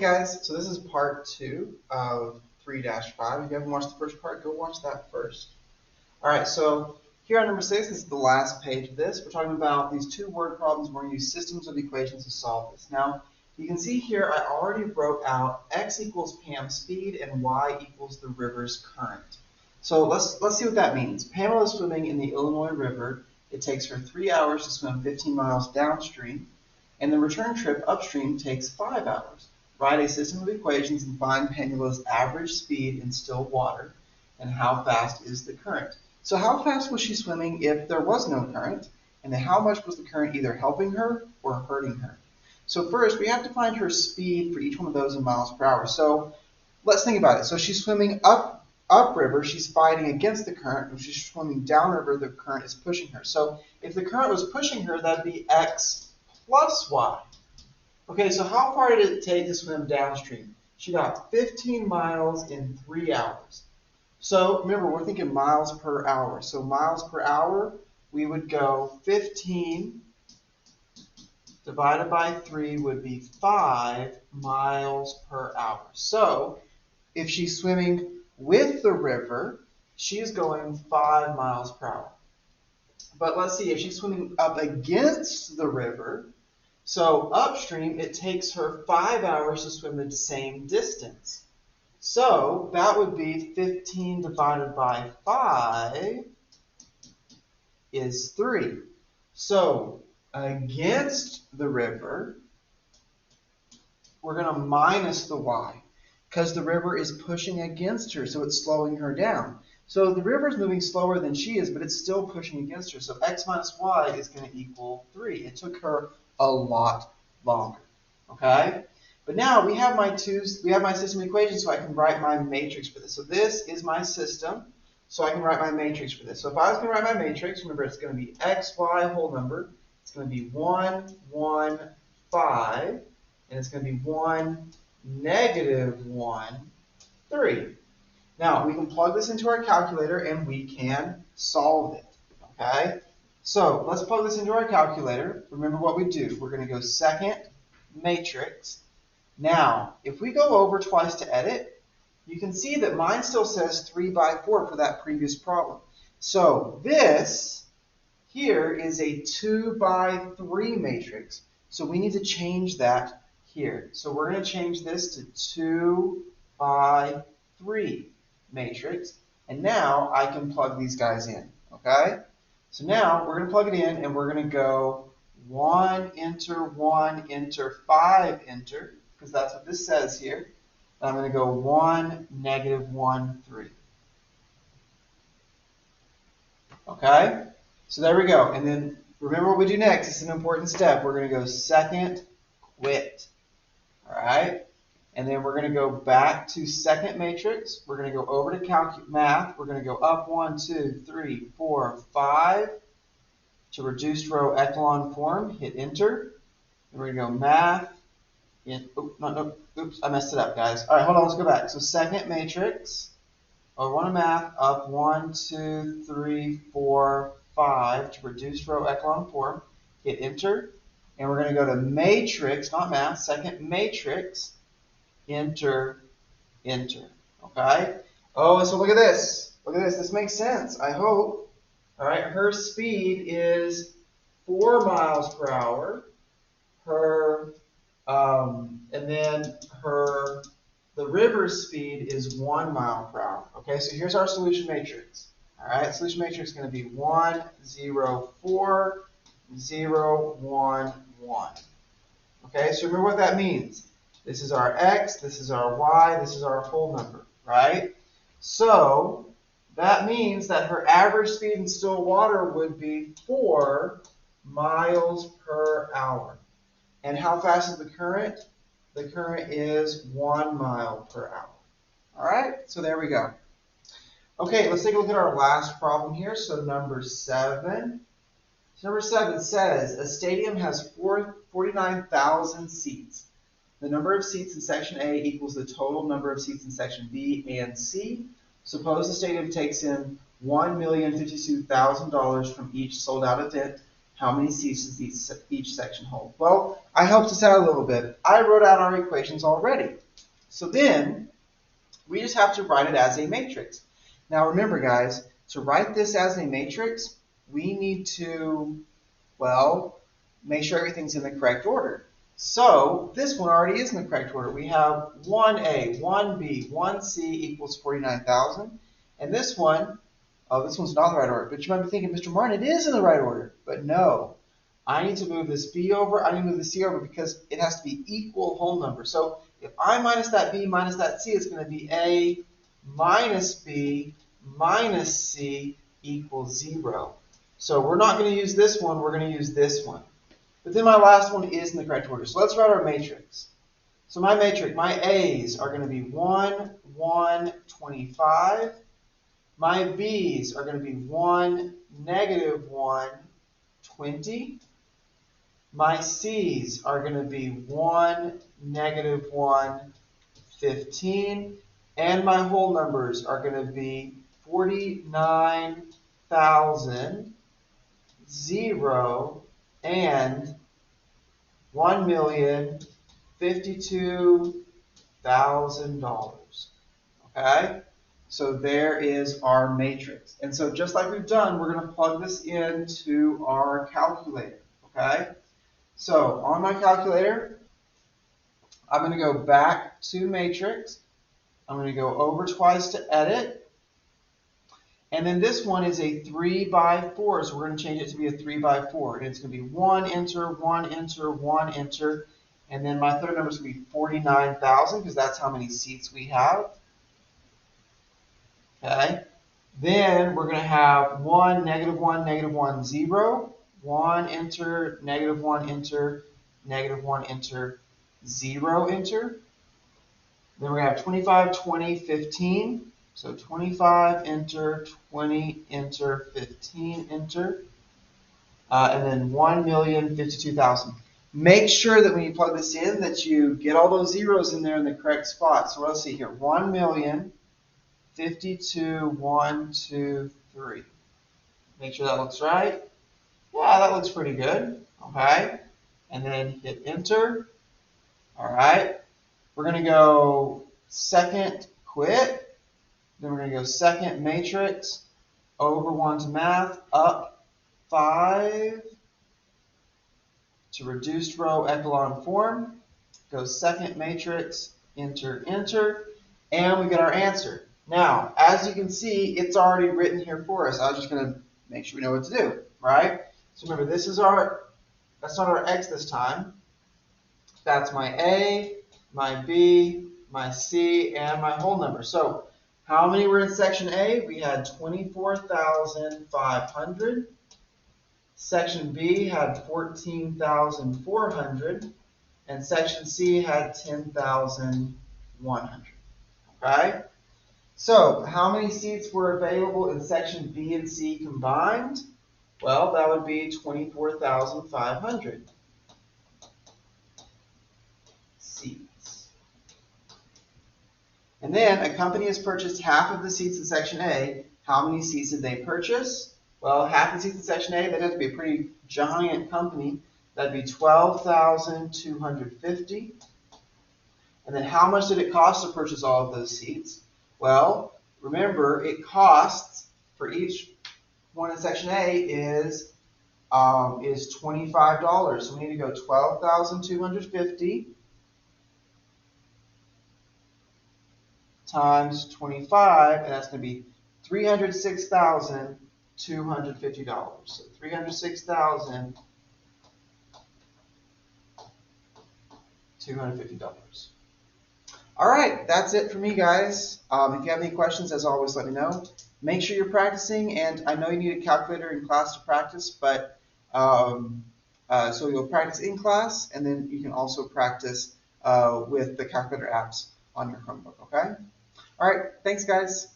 Hey guys, so this is part 2 of 3-5. If you haven't watched the first part, go watch that first. Alright, so here on number 6, this is the last page of this. We're talking about these two word problems where we use systems of equations to solve this. Now, you can see here I already wrote out x equals Pam's speed and y equals the river's current. So let's see what that means. Pamela is swimming in the Illinois River. It takes her 3 hours to swim 15 miles downstream, and the return trip upstream takes 5 hours. Write a system of equations and find Pamela's average speed in still water, and how fast is the current. So how fast was she swimming if there was no current, and then how much was the current either helping her or hurting her? So first, we have to find her speed for each one of those in miles per hour. So let's think about it. So she's swimming upriver, she's fighting against the current. When she's swimming downriver, the current is pushing her. So if the current was pushing her, that'd be x plus y. Okay, so how far did it take to swim downstream? She got 15 miles in 3 hours. So remember, we're thinking miles per hour. So miles per hour, we would go 15 divided by 3 would be 5 miles per hour. So if she's swimming with the river, she's going 5 miles per hour. But let's see, if she's swimming up against the river, so upstream, it takes her 5 hours to swim the same distance. So that would be 15 divided by 5 is 3. So against the river, we're going to minus the y because the river is pushing against her, so it's slowing her down. So the river is moving slower than she is, but it's still pushing against her. So x minus y is going to equal 3. It took her a lot longer. Okay? But now we have my system equation, so I can write my matrix for this. So this is my system, so I can write my matrix for this. So if I was going to write my matrix, remember it's going to be x, y, whole number. It's going to be 1, 1, 5, and it's going to be 1, negative 1, 3. Now, we can plug this into our calculator and we can solve it, okay? So, let's plug this into our calculator. Remember what we do. We're going to go second matrix. Now, if we go over twice to edit, you can see that mine still says 3 by 4 for that previous problem. So, this here is a 2 by 3 matrix. So, we need to change that here. So, we're going to change this to 2 by 3 matrix, and now I can plug these guys in, okay? So now we're going to plug it in, and we're going to go 1 enter, 1 enter, 5 enter, because that's what this says here. And I'm going to go 1, negative 1, 3. Okay? So there we go. And then remember what we do next. It's an important step. We're going to go second quit. All right? And then we're going to go back to second matrix. We're going to go over to math. We're going to go up 1, 2, 3, 4, 5 to reduced row echelon form. Hit enter. And we're going to go math. Oops, I messed it up, guys. All right, hold on. Let's go back. So second matrix. Over 1 to math. Up 1, 2, 3, 4, 5 to reduced row echelon form. Hit enter. And we're going to go to matrix, not math. Second matrix. Enter, enter, okay? Oh, so look at this. Look at this. This makes sense, I hope. All right, her speed is 4 miles per hour. And then the river's speed is 1 mile per hour. Okay, so here's our solution matrix. All right, solution matrix is going to be 1, 0, 4, 0, 1, 1. Okay, so remember what that means. This is our x, this is our y, this is our whole number, right? So that means that her average speed in still water would be 4 miles per hour. And how fast is the current? The current is 1 mile per hour. All right, so there we go. Okay, let's take a look at our last problem here. So number 7. So number 7 says a stadium has 49,000 seats. The number of seats in section A equals the total number of seats in section B and C. Suppose the stadium takes in $1,052,000 from each sold out event. How many seats does each section hold? Well, I helped us out a little bit. I wrote out our equations already. So then we just have to write it as a matrix. Now remember, guys, to write this as a matrix, we need to, well, make sure everything's in the correct order. So this one already is in the correct order. We have 1A, 1B, 1C equals 49,000. And this one, oh, this one's not in the right order. But you might be thinking, Mr. Martin, it is in the right order. But no, I need to move this B over, I need to move the C over because it has to be equal whole numbers. So if I minus that B minus that C, it's going to be A minus B minus C equals 0. So we're not going to use this one, we're going to use this one. But then my last one is in the correct order. So let's write our matrix. So my matrix, my A's are going to be 1, 1, 25. My B's are going to be 1, negative 1, 20. My C's are going to be 1, negative 1, 15. And my whole numbers are going to be 49,000, 0, and $1,052,000. Okay? So there is our matrix. And so just like we've done, we're going to plug this into our calculator. Okay? So on my calculator, I'm going to go back to matrix. I'm going to go over twice to edit. And then this one is a 3 by 4, so we're going to change it to be a 3 by 4. And it's going to be 1 enter, 1 enter, 1 enter. And then my third number is going to be 49,000 because that's how many seats we have. Okay. Then we're going to have 1, negative 1, negative 1, 0. 1 enter, negative 1 enter, negative 1 enter, 0 enter. Then we're going to have 25, 20, 15. So 25 enter, 20 enter, 15 enter, and then 1,052,000. Make sure that when you plug this in that you get all those zeros in there in the correct spot. So let's see here, 1,052,123. Make sure that looks right. Yeah, that looks pretty good. Okay, and then hit enter. All right, we're going to go second quit. Then we're going to go second matrix, over 1 to math, up 5 to reduced row echelon form. Go second matrix, enter, enter, and we get our answer. Now, as you can see, it's already written here for us. I was just going to make sure we know what to do, right? So remember, this is that's not our X this time. That's my A, my B, my C, and my whole number. So how many were in section A? We had 24,500. Section B had 14,400. And section C had 10,100. Okay? So how many seats were available in section B and C combined? Well, that would be 24,500 seats. And then a company has purchased half of the seats in section A. How many seats did they purchase? Well, half the seats in section A, that'd have to be a pretty giant company. That'd be 12,250. And then how much did it cost to purchase all of those seats? Well, remember, it costs for each one in section A is $25. So we need to go 12,250 times 25, and that's going to be $306,250. So $306,250. All right, that's it for me, guys. If you have any questions, as always, let me know. Make sure you're practicing, and I know you need a calculator in class to practice, but so you'll practice in class, and then you can also practice with the calculator apps on your Chromebook, okay? All right, thanks, guys.